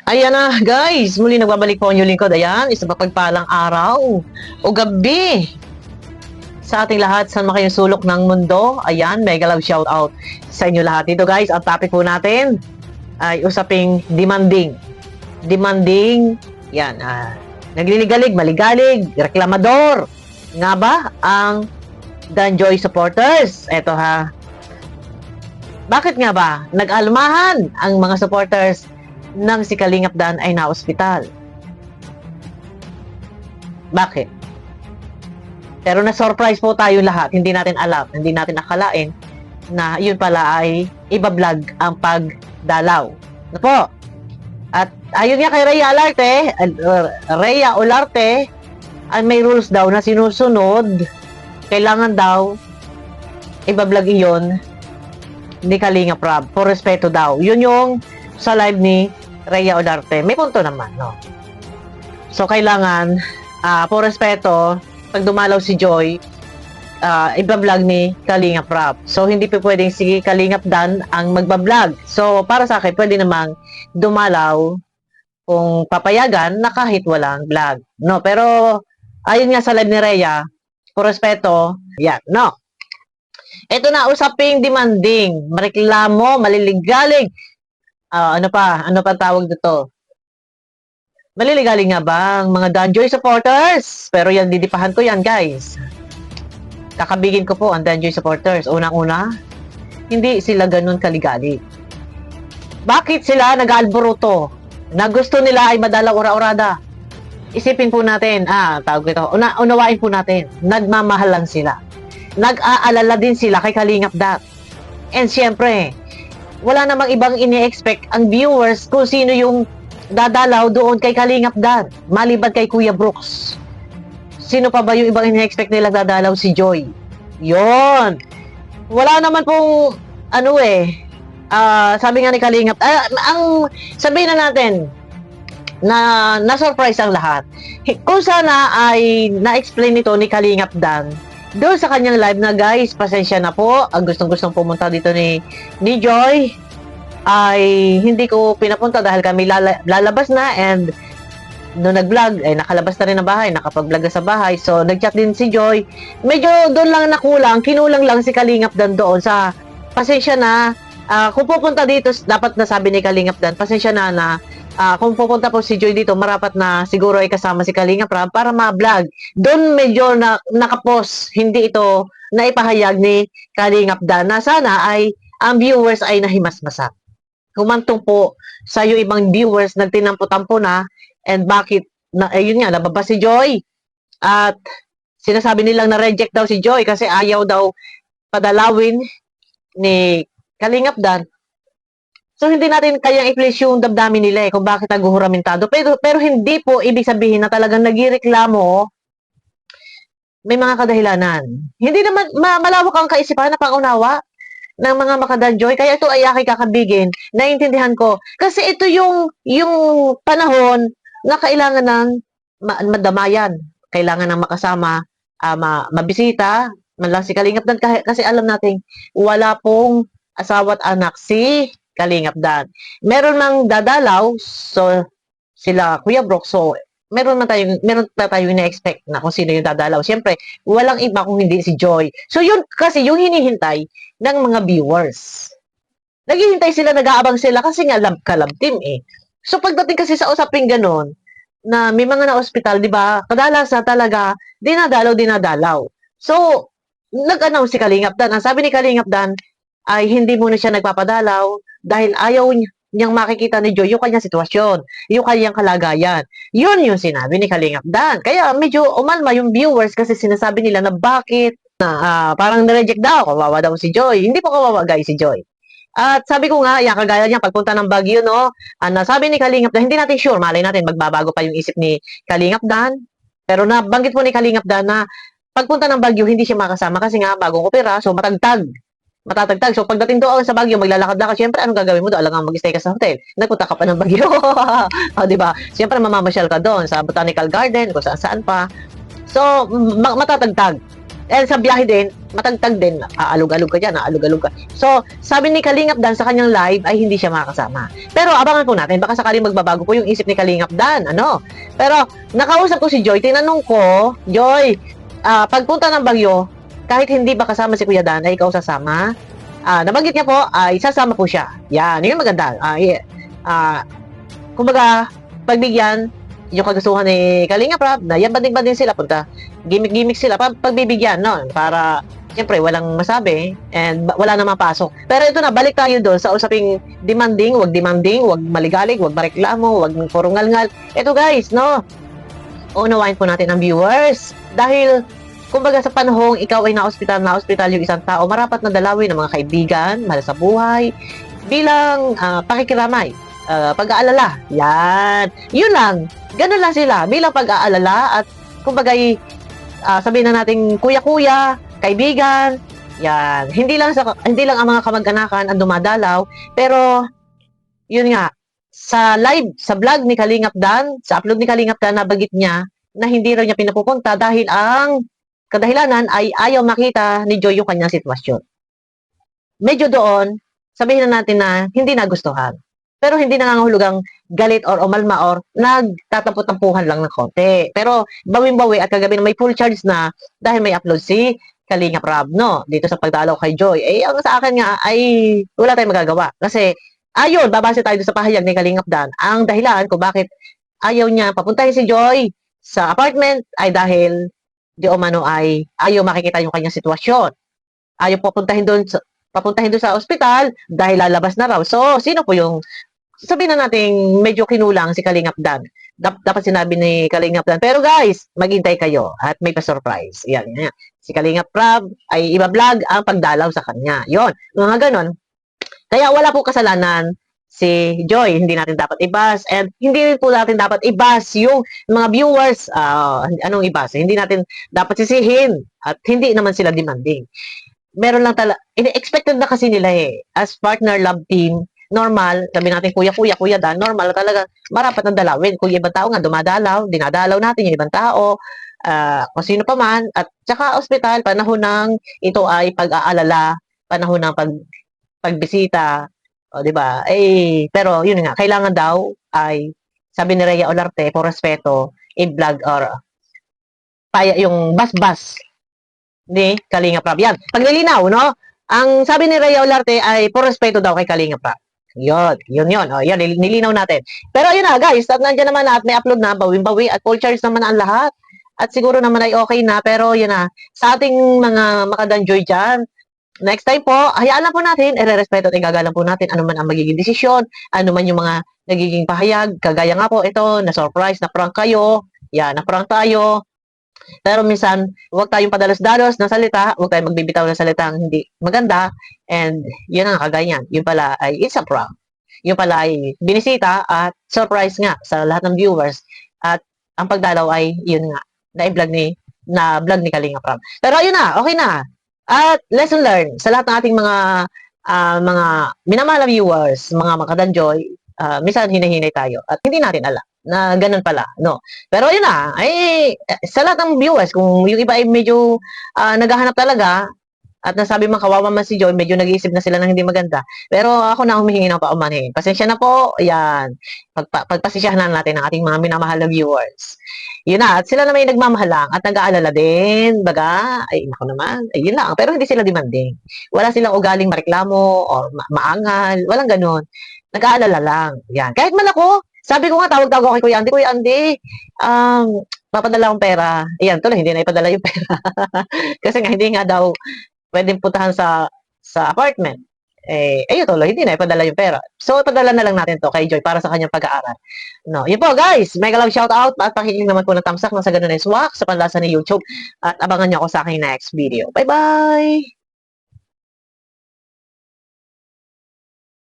Ayan na guys, muli nagbabalik po ang inyong lingkod. Ayan, isang mapagpalang araw o gabi sa ating lahat sa makayong sulok ng mundo. Ayan, mega love shout out sa inyo lahat. Dito guys, ang topic po natin ay usaping demanding. Demanding, yan, nagliligalig, maligalig, reklamador. Nga ba ang Danjoy supporters? Eto ha. Bakit nga ba nag-almahan ang mga supporters nang si Kalingap Dan ay na-ospital? Bakit? Pero na-surprise po tayo lahat. Hindi natin alam, hindi natin akalain na yun pala ay iba-vlog ang pagdalaw. Ano po? At ayun nga kay Rhea Olarte, ay may rules daw na sinusunod. Kailangan daw iba-vlog iyon ni Kalingap Rab. For respeto daw. Yun yung sa live ni Rhea Olarte. May punto naman, no? So, kailangan, for respeto, pag dumalaw si Joy, iba-vlog ni Kalingap Rab. So, hindi pa pwedeng si Kalingap Dan ang magba-vlog. So, para sa akin, pwede namang dumalaw kung papayagan na kahit walang vlog. No? Pero, ayun nga sa live ni Rhea, for respeto, yan, no? Ito na, usaping demanding, mareklamo, maliligalig. Ano pa tawag dito? Maliligalig nga ba ang mga Danjoy supporters? Pero yan, didipahan ko yan, guys. Kakabigin ko po ang Danjoy supporters. Unang-una, hindi sila ganun kaligalig. Bakit sila nag-alboroto? Na gusto nila ay madalang ora-orada? Isipin po natin, tawag ito, unawain po natin, nagmamahalan sila. Nag-aalala din sila kay Kalingap Dan. And syempre, wala namang ibang ini-expect ang viewers kung sino yung dadalaw doon kay Kalingap Dan, maliban kay Kuya Brooks. Sino pa ba yung ibang ini-expect nila dadalaw? Si Joy. Yon. Wala naman pong, sabi nga ni Kalingap, sabihin na natin, na-surprise ang lahat. Kung sana ay na-explain nito ni Kalingap Dan doon sa kanyang live na, guys, pasensya na po, ang gustong-gustong pumunta dito ni Joy ay hindi ko pinapunta dahil kami lalabas na, and noong nag-vlog ay nakalabas na rin ng bahay, nakapag-vlog na sa bahay. So nag-chat din si Joy. Medyo doon lang kinulang lang si Kalingap Dan doon sa pasensya na. Kung pupunta dito, dapat nasabi ni Kalingap Dan, pasensya na kung pupunta po si Joy dito, marapat na siguro ay kasama si Kalingap Rab para ma-vlog. Doon medyo nakapos, hindi ito naipahayag ni Kalingap Dan na sana ay ang viewers ay nahimasmasak. Humantong po sa yung ibang viewers, nagtinampo-tampo na, and bakit, ayun nga, nababa si Joy. At sinasabi nilang na-reject daw si Joy kasi ayaw daw padalawin ni Kalingap Dan. So, hindi natin kayang i-place yung damdamin nila kung bakit naguhuramentado. Pero hindi po ibig sabihin na talagang nagireklamo, may mga kadahilanan. Hindi naman malawak ang kaisipan na pangunawa ng mga makadanjoy. Kaya ito ay aking kakabigin. Naiintindihan ko. Kasi ito yung panahon na kailangan ng madamayan. Kailangan ng makasama, mabisita, man lang si Kalingap Dan. Kasi alam natin, wala pong asawa't anak si Kalingap Dan. Meron mang dadalaw, so sila Kuya Brooks, so meron na tayong ina-expect na kung sino yung dadalaw. Siyempre, walang iba kung hindi si Joy. So yun kasi yung hinihintay ng mga viewers. Naghihintay sila, nag-aabang sila kasi nga kalab team eh. So pagdating kasi sa usaping ganun, na may mga na-hospital, di ba? Kadalasan talaga, dinadalaw. So, nag-announce si Kalingap Dan. Ang sabi ni Kalingap Dan ay hindi muna siya nagpapadalaw dahil ayaw niyang makikita ni Joy yung kanyang sitwasyon, yung kanyang kalagayan. Yun yung sinabi ni Kalingap Dan. Kaya medyo umalma yung viewers kasi sinasabi nila na bakit parang na-reject daw, kawawa daw si Joy. Hindi po kawawa guys si Joy. At sabi ko nga, yan, kagaya niya, pagpunta ng Baguio, no, sabi ni Kalingap Dan, hindi natin sure, malay natin, magbabago pa yung isip ni Kalingap Dan. Pero nabanggit po ni Kalingap Dan na pagpunta ng Baguio, hindi siya makasama kasi nga bagong opera, so matatagtag. So, pagdating doon sa Baguio, maglalakad-lakad. Siyempre, anong gagawin mo doon? Alangang mag-stay ka sa hotel. Nagpunta ka pa ng Baguio. Di ba? Siyempre, mamamasyal ka doon sa Botanical Garden, kung saan-saan pa. So, matatagtag. And sa biyahe din, matagtag din, aalog-alog ka dyan, aalog-alog ka. So, sabi ni Kalingap Dan sa kanyang live ay hindi siya makakasama. Pero abangan po natin, baka sakaling magbabago po yung isip ni Kalingap Dan, ano? Pero, nakausap ko si Joy, tinanong ko, Joy, pagpunta ng Bagyo, kahit hindi ba kasama si Kuya Dan, ay ikaw sasama? Nabanggit niya po, ay sasama po siya. Yan, yun maganda. Kumbaga, pagbigyan, yung kagustuhan ni Kalinga Prab, na yan banding-banding sila, punta, gimmick-gimmick sila, pagbibigyan, no? Para, siyempre, walang masabi, and wala namang pasok. Pero ito na, balik tayo doon sa usaping demanding, wag maligalig, wag mareklamo, wag puro ngal-ngal. Ito guys, no? Unawain po natin ang viewers. Dahil, kumbaga sa panahong ikaw ay na-hospital yung isang tao, marapat na dalawin ng mga kaibigan, mahal sa buhay, bilang pakikiramay, pag-aalala. Yan. Yun lang. Ganun lang sila. Bilang pag-aalala at kumbaga sabihin na natin kuya-kuya, kaibigan. Yan. Hindi lang ang mga kamag-anakan ang dumadalaw, pero yun nga, sa vlog ni Kalingap Dan, sa upload ni Kalingap Dan, nabagit niya na hindi raw niya pinapupunta dahil ang kadahilanan ay ayaw makita ni Joy yung kanyang sitwasyon. Medyo doon, sabihin na natin na hindi nagustuhan. Pero hindi nangangahulugang galit or umalma or nagtatapot-tampuhan lang ng konti. Pero bawing-bawi at kagabi na may full charge na dahil may upload si Kalingap Rab, no? Dito sa pagdalaw kay Joy. Ang sa akin nga ay wala tayong magagawa. Kasi, ayun, babase tayo sa pahayag ni Kalingap Dan. Ang dahilan kung bakit ayaw niya papuntahin si Joy sa apartment ay dahil di umano ay ayaw makikita yung kanyang sitwasyon. Ayaw papuntahin doon sa ospital dahil lalabas na raw. So, sino po yung sabihin na natin medyo kinulang si Kalingap Dan. Dapat sinabi ni Kalingap Dan. Pero guys, maghintay kayo at may pa-surprise. Yan. Si Kalingap Prab ay iba-vlog ang pagdalaw sa kanya. Yon, mga ganon. Kaya wala po kasalanan si Joy. Hindi natin dapat ibas. And hindi rin po natin dapat ibas yung mga viewers. Anong ibas? Hindi natin dapat sisihin. At hindi naman sila demanding. Meron lang expected na kasi nila as partner love team, normal, sabi natin kuya Dan, normal talaga, marapat na dalawin. Kung yung ibang tao nga dumadalaw, dinadalaw natin yung ibang tao, kung sino pa man, at saka ospital, panahon ng ito ay pag-aalala, panahon ng pagbisita, o di ba? Pero yun nga, kailangan daw ay, sabi ni Rhea Olarte, for respeto, i-vlog or yung bas-bas ni Kalingap Rab. Yan, paglilinaw, no? Ang sabi ni Rhea Olarte ay por respeto daw kay Kalingap Rab. Yun. O, yan, nilinaw natin. Pero yun na, guys, at nandiyan naman na at may upload na, bawing-bawi, at full charge naman ang lahat. At siguro naman ay okay na, pero yun na, sa ating mga makadanjoy dyan, next time po, hayaan lang po natin, ire-respeto at igagalang po natin ano man ang magiging desisyon, ano man yung mga nagiging pahayag, kagaya nga po ito, na-surprise, na-prank kayo, yan, na-prank tayo. Pero minsan, huwag tayong padalos-dalos ng salita, huwag tayong magbibitaw ng salitang hindi maganda, and yun ang kagayan. Yun pala ay it's a prank. Yun pala ay binisita at surprise nga sa lahat ng viewers. At ang pagdalaw ay yun nga, na vlog ni Kalingap Rab. Pero yun na, okay na. At lesson learned sa lahat ng ating mga minamahal na viewers, mga makadanjoy, minsan hinahinay tayo at hindi natin alam na ganun pala, no? Pero yun na, sa lahat ng viewers, kung yung iba ay medyo naghahanap talaga, at nasabi man kawawa man si Joy, medyo nag-iisip na sila ng hindi maganda. Pero ako na humihingi ng paumanhin. Pasensya na po, yan. Pagpasensyahan na natin ang ating mga minamahal na viewers. Yun na, at sila na may nagmamahalang at nag-aalala din, baga, naku naman, yun lang. Pero hindi sila demanding. Wala silang ugaling mareklamo o maangal, walang ganun. Nag-aalala lang. Yan. Kahit man ako, sabi ko nga, tawag-tawag ako kay Kuya Andy, papadala akong pera. Ayan, tuloy, hindi na ipadala yung pera. Kasi nga, hindi nga daw pwedeng puntahan sa apartment. Ayun tuloy, hindi na ipadala yung pera. So, ipadala na lang natin to kay Joy para sa kanyang pag-aaral. No, yun po guys, mega love shout out at pakikinig naman po ng tamsak na sa ganun ay swak sa panlasa ni YouTube at abangan niyo ako sa aking next video. Bye-bye!